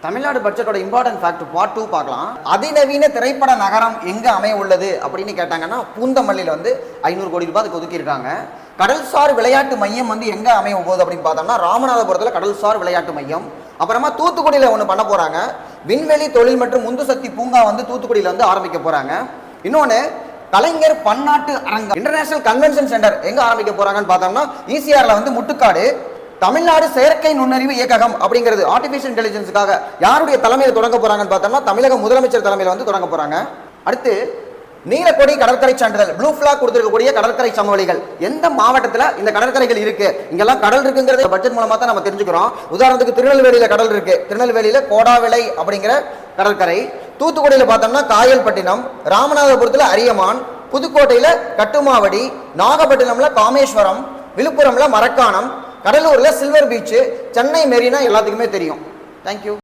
Tamil Nadu பட்ஜெட்டோட important fact part 2 பார்க்கலாம். அதிநவீன திரைப்பட நகரம் எங்க அமைய உள்ளது அப்படின்னு கேட்டாங்கன்னா பூந்தமல்லியில் வந்து 500 கோடி ரூபாய் அதுக்கு ஒதுக்கியிருக்காங்க. கடல்சார் விளையாட்டு மையம் வந்து எங்க அமைய போகுது அப்படின்னு பார்த்தோம்னா ராமநாதபுரத்தில் கடல்சார் விளையாட்டு மையம். அப்புறமா தூத்துக்குடியில் ஒன்று பண்ண போறாங்க. விண்வெளி தொழில் மற்றும் உந்துசக்தி பூங்கா வந்து தூத்துக்குடியில் வந்து ஆரம்பிக்க போறாங்க. இன்னொன்று கலைஞர் பன்னாட்டு அரங்கம் இன்டர்நேஷனல் கன்வென்ஷன் சென்டர் எங்க ஆரம்பிக்க போறாங்கன்னு பார்த்தோம்னா ஈசிஆர்ல வந்து முட்டுக்காடு. தமிழ்நாடு செயற்கை நுண்ணறிவு இயக்ககம் அப்படிங்கிறது ஆர்டிஃபிஷியல் இன்டெலிஜென்ஸுக்காக யாருடைய தலைமையில் தொடங்க போறாங்கன்னு பார்த்தோம்னா தமிழக முதலமைச்சர் தலைமையில் வந்து தொடங்க போறாங்க. அடுத்து நீலக்கொடி கடற்கரை சான்றிதழ் ப்ளூ ஃபிளாக் கொடுத்திருக்கக்கூடிய கடற்கரை சமவெளிகள் எந்த மாவட்டத்தில் இந்த கடற்கரைகள் இருக்கு, இங்கெல்லாம் கடல் இருக்குங்கிறது பட்ஜெட் மூலமா தான் நம்ம தெரிஞ்சுக்கிறோம். உதாரணத்துக்கு திருநெல்வேலியில கடல் இருக்கு, திருநெல்வேலியில கோடாவிளை அப்படிங்கிற கடற்கரை. தூத்துக்குடியில் பார்த்தோம்னா காயல்பட்டினம், ராமநாதபுரத்தில் அரியமான், புதுக்கோட்டையில கட்டுமாவடி, நாகப்பட்டினம்ல காமேஸ்வரம், விழுப்புரம்ல மரக்காணம், கடலூர்ல சில்வர் பீச், சென்னை மெரினா எல்லாத்துக்குமே தெரியும். தேங்க்யூ.